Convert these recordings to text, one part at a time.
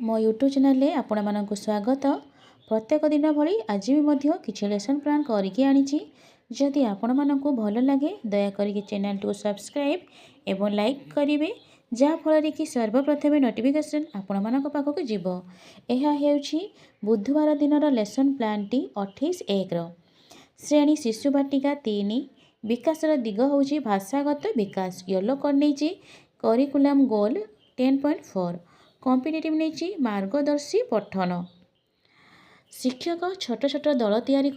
मो YouTube channel आपण मानक स्वागत। प्रत्येक दिन भली आज भी मध्य किसी लेसन प्लान करके आनी। जदि आपण मानक भल लगे दयाकोरी चैनल को सब्सक्राइब एवं लाइक करेंगे जहाँफल कि सर्वप्रथम नोटिफिकेशन आपण मानक पाखक जीव। यह हेउछि बुधवार दिन लेसन प्लान टी 28/1 श्रेणी शिशु बाटिका 3 विकासर दिग होछि भाषागत विकास। येलो करनेछि करिकुलम गोल 10.4 कॉम्पिटिटिव नेछि मार्गदर्शी पठन। शिक्षक छोट छोट दल तैयारी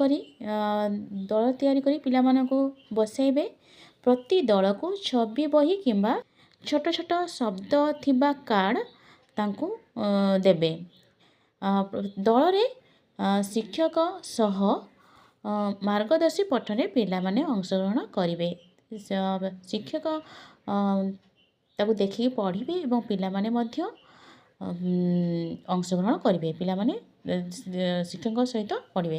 करी पिला मानकु बसाइबे। प्रति दल को छवि बही किंबा छोट छोट शब्द थिबा कार्ड तांकु देबे। दल रे शिक्षक सह मार्गदर्शी पठन रे पिला माने अंशग्रहण करिवे। शिक्षक ताकु देखि पढ़िबे एवं पिला माने मध्य अंशग्रहण करेंगे। पिला माने शिक्षक सहित पढ़े।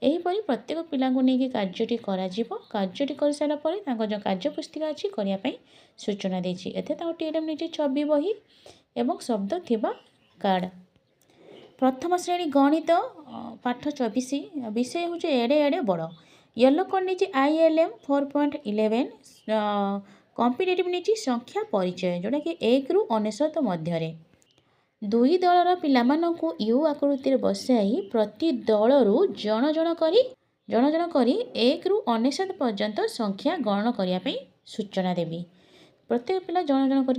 यहीपरि प्रत्येक पिला नहीं कार्यटी कार्यटी कर सारा जो कार्यपुस्तिका अच्छी करने सूचना देती। एथे टीएलएम नहीं छवि बही एवं शब्द थिबा कार्ड। प्रथम श्रेणी गणित पाठ 24 विषय हूँ एडे एडे बड़। येलो कौन नहीं ILM 4.11 कॉम्पिटिटिव नहीं संख्या परिचय जोटा कि 1 ରୁ 99 मध्य। दुई दलर पिलामानंकु यू आकृति बसाई प्रति दलरू जन जन करी 1 ରୁ 99 पर्यंत संख्या गणन करने सूचना देवी। प्रत्येक पिला जन जन कर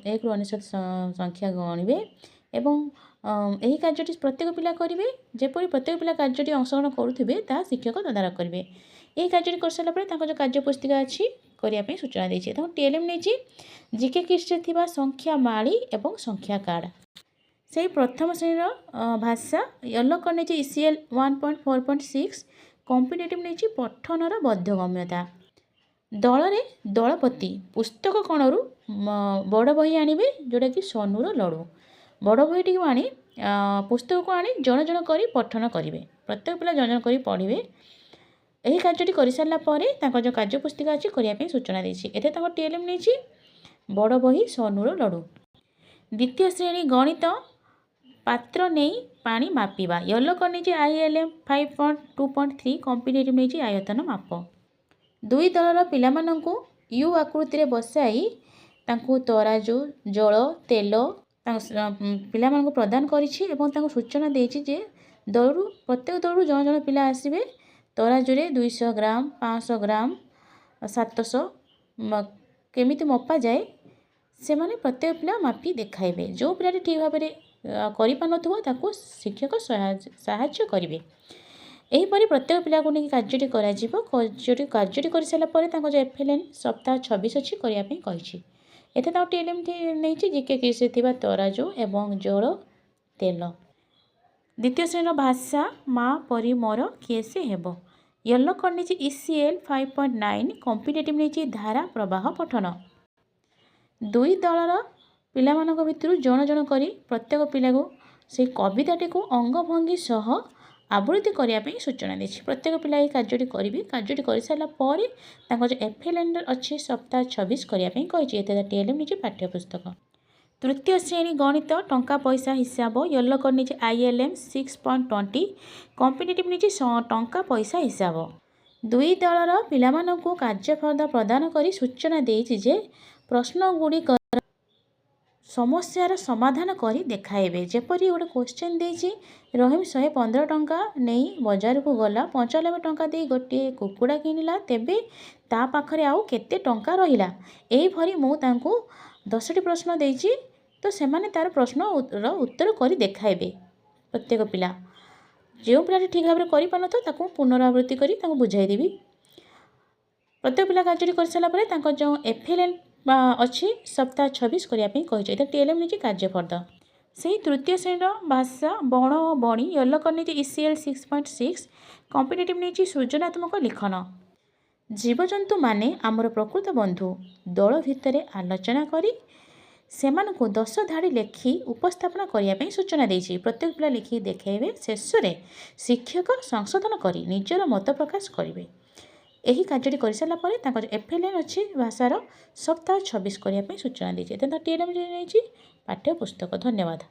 1 ରୁ 99 संख्या गणवे एवं यही कार्यटी प्रत्येक पिला करेंगे। जेपरी प्रत्येक पिला कार्यटी अंशग्रहण करुवे ता शिक्षक तदारख करेंगे। यही कार्यटी कर सारापर जो कार्यपुस्तिका अच्छी करने सूचना देती। टीएलएम नहीं जीके किस्ट्रे थिबा संख्या माली एवं संख्या कार्ड। से प्रथम श्रेणी भाषा येलो करने ECL 1.4.6 कॉम्पिटिटिव नहीं पठनर बोधगम्यता। दल रे दलपति पुस्तक कणरू बड़ बही आनिबे जोटा कि सनुर लड़ू। बड़ बहीटी को आनी पुस्तक को आनी जन जन करी पठन करेंगे। प्रत्येक पिला जन जन करी पढ़े। यही कार्यटी कर सारापर जो कार्यपुस्तिका अच्छी करने सूचना देती। एथे टीएलएम नहीं बड़ बही सनुर लड़ू। द्वितीय श्रेणी गणित पात्र नहीं पानी मापिबा। येलो कर नहीं ILM 5.2.3 कॉम्पिटिटिव नहीं आयतन माप। दुई दलर पिलामानंकु यू आकृति बसाई तांकु तराजू जल तेल पिलामानंकु प्रदान करिछि एवं तांकु सूचना देछि जे दलरू प्रत्येक दलरू जन जन पिला आसिबे। तराजूरे 200 ग्राम 500 ग्राम 700 केमिति मपा जाए से माने प्रत्येक पिला मापी देखाइबे। जो पिला ठीक भाव में शिक्षक साहाय्य करेंगे। यहीपरि प्रत्येक पिला को नहीं कार्यटी कार्यटी कर सारापर जो FLN सप्ताह 26 अच्छी करने। एथे टीएलएम नहीं जीके किस तराजू एवं जल तेल। द्वितीय श्रेणी भाषा माँ परी मोर किए से हेब। येलो कर नहीं ECL 5.9 कॉम्पिटिटिव नहीं धारा प्रवाह पठन। दुई दलर पिलामानक भितर जन जन करी प्रत्येक पिला को से कविताटी को अंग भंगी सह आवृत्ति करने सूचना देती। प्रत्येक पिला ये कार्यटी करेंगे। कार्यटी कर सारापर जो FLN अच्छी सप्ताह 26 करने कही। टीएलएम नहीं पाठ्यपुस्तक। तृतीय श्रेणी गणित टंका पैसा हिसाब। येलो कर नहीं ILM 6.20 कॉम्पिटिटिव नहीं टंका पैसा हिसाब। दुई दलर पिलामानंकु कार्यफल प्रदान करी सूचना देती जे प्रश्न गुड़िक समस्यार समाधान करी देखाइबे। जेपरी गोटे क्वेश्चन देछि रहीम 115 टंका नहीं बाजार को गला 95 टंका दे गोटे कुकुड़ा किनिला तेबे ता पाखरे आउ केते टंका रहिला। एही भरी मु तांको 10टी प्रश्न देछि तो सेमाने तार प्रश्न उत्तर करी देखाइबे। प्रत्येक पिला जो पिला ठीक भाव में करि पानथो ताको पुनरावृत्ति करी ताको बुझाई देबी। प्रत्येक पिला कार्यटी कर सारापर जो FLN अच्छी सप्ताह 26 करने कही। टीएलएम नहीं कार्यफर्द। से तृतीय श्रेणी भाषा बण और बणी। येलो करने ECL 6.6 कॉम्पिटिटिव नहीं सृजनात्मक लिखन। जीवजंतु माने आमर प्रकृत बंधु। दल भितर आलोचना करी सेमानकु 10 धाड़ी लेखि उपस्थापना करने सूचना देती। प्रत्येक पिला लिखि देखाइबे। शेष में शिक्षक संशोधन करी निजर मत प्रकाश करेंगे। ଏହି କାର୍ଯ୍ୟଟି କରିସାରିଲା ପରେ ତାଙ୍କର FLN ଅଛି ଭାଷାର ସପ୍ତାହ 26 କରିବା ପାଇଁ ସୂଚନା ଦେଇଛି। ଏତେ TLM ନେଇଛି ପାଠ୍ୟପୁସ୍ତକ। ଧନ୍ୟବାଦ।